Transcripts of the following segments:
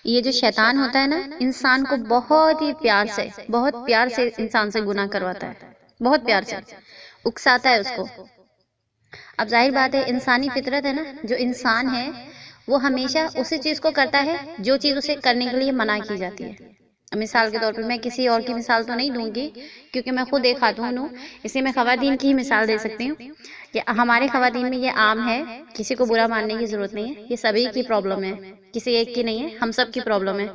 یہ جو شیطان ہوتا ہے نا، انسان کو بہت ہی پیار سے انسان سے گناہ کرواتا ہے، بہت پیار سے اکساتا ہے اس کو۔ اب ظاہر بات ہے، انسانی فطرت ہے نا، جو انسان ہے وہ ہمیشہ اسی چیز کو کرتا ہے جو چیز اسے کرنے کے لیے منع کی جاتی ہے۔ مثال کے طور پر میں کسی اور کی مثال تو نہیں دوں گی کیونکہ میں خود ایک خاتون ہوں، اس لیے میں خواتین کی ہی مثال دے سکتی ہوں کہ ہمارے خواتین میں یہ عام ہے، کسی کو برا ماننے کی ضرورت نہیں ہے، یہ سبھی کی پرابلم ہے، کسی ایک کی نہیں ہے، ہم سب کی پرابلم ہے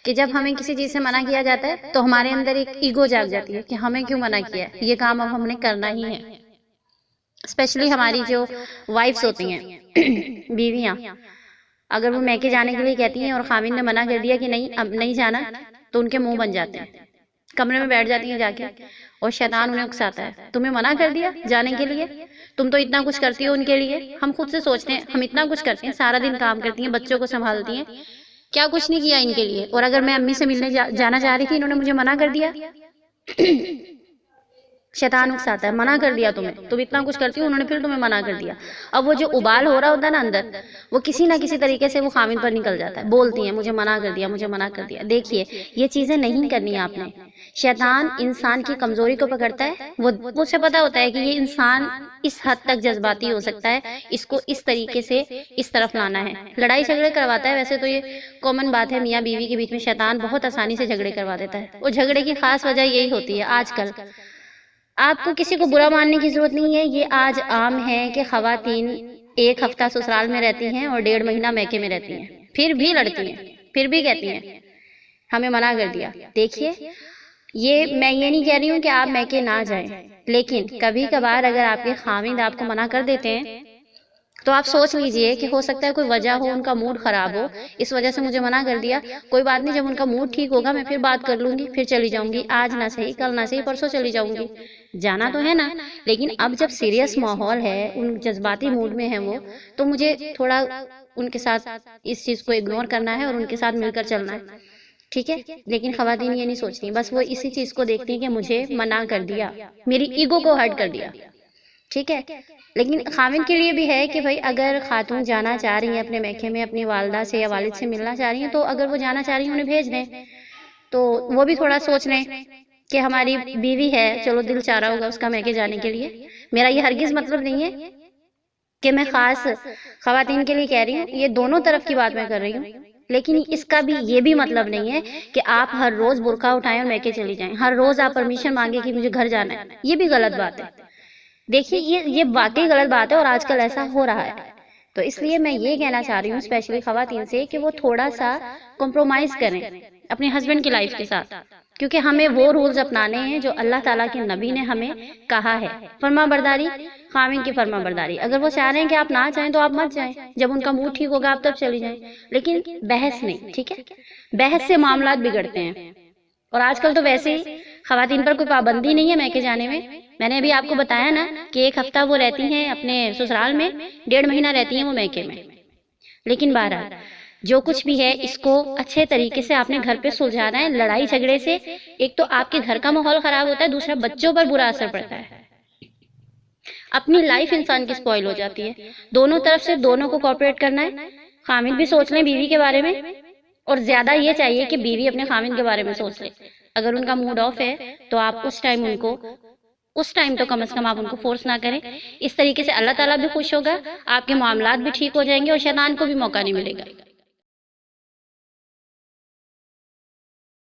کہ جب ہمیں کسی چیز سے منع کیا جاتا ہے تو ہمارے اندر ایک ایگو جاگ جاتی ہے کہ ہمیں کیوں منع کیا ہے، یہ کام اب ہم نے کرنا ہی ہے۔ اسپیشلی ہماری جو وائفس ہوتی ہیں، بیویاں، اگر وہ میکے جانے کے لیے کہتی ہیں اور خاوند نے منع کر دیا کہ نہیں اب نہیں جانا، تو ان کے منہ بن جاتے ہیں، کمرے میں بیٹھ جاتی ہیں جا کے، اور شیطان انہیں اکساتا ہے، تمہیں منع کر دیا جانے کے لیے، تم تو اتنا کچھ کرتی ہو ان کے لیے۔ ہم خود سے سوچتے ہیں ہم اتنا کچھ کرتے ہیں، سارا دن کام کرتی ہیں، بچوں کو سنبھالتی ہیں، کیا کچھ نہیں کیا ان کے لیے، اور اگر میں امی سے ملنے جانا چاہ رہی تھی انہوں نے مجھے منع کر دیا۔ شیطان اکساتا ہے، منع کر دیا تمہیں، تم اتنا کچھ کرتی ہو، انہوں نے پھر تمہیں منع کر دیا۔ اب وہ جو ابال ہو رہا ہوتا ہے نا اندر، وہ کسی نہ کسی طریقے سے وہ خاوند پر نکل جاتا ہے، بولتی ہیں مجھے منع کر دیا، مجھے منع کر دیا۔ دیکھیے یہ چیزیں نہیں کرنی آپ نے۔ شیطان انسان کی کمزوری کو پکڑتا ہے، وہ اسے پتا ہوتا ہے کہ یہ انسان اس حد تک جذباتی ہو سکتا ہے، اس کو اس طریقے سے اس طرف لانا ہے، لڑائی جھگڑے کرواتا ہے۔ ویسے تو یہ کامن بات ہے، میاں بیوی کے بیچ میں شیطان بہت آسانی سے جھگڑے کروا دیتا ہے، اور جھگڑے کی خاص وجہ یہی ہوتی ہے۔ آج کل آپ کو کسی کو برا ماننے کی ضرورت نہیں ہے، یہ آج عام ہے کہ خواتین ایک ہفتہ سسرال میں رہتی ہیں اور 1.5 مہینہ میکے میں رہتی ہیں، پھر بھی لڑتی ہیں، پھر بھی کہتی ہیں ہمیں منع کر دیا۔ دیکھیے میں یہ نہیں کہہ رہی ہوں کہ آپ میکے نہ جائیں، لیکن کبھی کبھار اگر آپ کے خاوند آپ کو منع کر دیتے ہیں تو آپ سوچ لیجئے کہ ہو سکتا ہے کوئی وجہ ہو، ان کا موڈ خراب ہو، اس وجہ سے مجھے منع کر دیا، کوئی بات نہیں، جب ان کا موڈ ٹھیک ہوگا میں پھر بات کر لوں گی، پھر چلی جاؤں گی، آج نہ صحیح کل نہ صحیح پرسوں چلی جاؤں گی، جانا تو ہے نا۔ لیکن اب جب سیریس ماحول ہے، ان جذباتی موڈ میں ہیں وہ، تو مجھے تھوڑا ان کے ساتھ اس چیز کو اگنور کرنا ہے اور ان کے ساتھ مل کر چلنا ہے، ٹھیک ہے۔ لیکن خواتین یہ نہیں سوچتی، بس وہ اسی چیز کو دیکھتی ہیں کہ مجھے منع کر دیا، میری ایگو کو ہرٹ کر دیا، ٹھیک ہے۔ لیکن خاوند کے لیے بھی ہے کہ بھائی اگر خاتون جانا چاہ رہی ہیں اپنے میکے میں، اپنی والدہ سے یا والد سے ملنا چاہ رہی ہیں، تو اگر وہ جانا چاہ رہی ہیں انہیں بھیج دیں، تو وہ بھی تھوڑا سوچ لیں کہ ہماری بیوی ہے، چلو دل چاہ رہا ہوگا اس کا میکے جانے کے لیے۔ میرا یہ ہرگز مطلب نہیں ہے کہ میں خاص خواتین کے لیے کہہ رہی ہوں، یہ دونوں طرف کی بات میں کر رہی ہوں، لیکن اس کا بھی یہ بھی مطلب نہیں ہے کہ آپ ہر روز برقع اٹھائیں اور میکے چلی جائیں، ہر روز آپ پرمیشن مانگیں کہ مجھے گھر جانا ہے، یہ بھی غلط بات ہے۔ دیکھیے یہ واقعی غلط بات ہے، اور آج کل ایسا ہو رہا ہے، تو اس لیے میں یہ کہنا چاہ رہی ہوں اسپیشلی خواتین سے کہ وہ تھوڑا سا کمپرومائز کریں اپنے ہسبینڈ کی لائف کے ساتھ، کیونکہ ہمیں وہ رولز اپنانے ہیں جو اللہ تعالیٰ کے نبی نے ہمیں کہا ہے۔ فرما برداری، خاوند کی فرما برداری، اگر وہ چاہ رہے ہیں کہ آپ نہ جائیں تو آپ مت جائیں، جب ان کا موڈ ٹھیک ہوگا آپ تب چلی جائیں، لیکن بحث نہیں، ٹھیک ہے۔ بحث سے معاملات بگڑتے ہیں، اور آج کل تو ویسے ہی خواتین پر کوئی پابندی نہیں ہے میکے جانے میں نے ابھی آپ کو بتایا نا کہ ایک ہفتہ وہ رہتی ہیں اپنے سسرال میں، 1.5 مہینہ رہتی ہیں وہ میکے میں۔ لیکن بہرحال جو کچھ بھی ہے اس کو اچھے طریقے سے آپ نے گھر پہ سلجھانا ہے۔ لڑائی جھگڑے سے ایک تو آپ کے گھر کا ماحول خراب ہوتا ہے، دوسرا بچوں پر برا اثر پڑتا ہے، اپنی لائف انسان کی سپوائل ہو جاتی ہے۔ دونوں طرف سے دونوں کو کوآپریٹ کرنا ہے، خاوند بھی سوچ لیں بیوی کے بارے میں، اور زیادہ یہ چاہیے کہ بیوی اپنے خاوند کے بارے میں سوچ لے۔ اگر ان کا موڈ آف ہے تو آپ اس ٹائم تو کم از کم آپ ان کو فورس نہ کریں۔ اس طریقے سے اللہ تعالیٰ بھی خوش ہوگا، آپ کے معاملات بھی ٹھیک ہو جائیں گے، اور شیطان کو بھی موقع نہیں ملے گا۔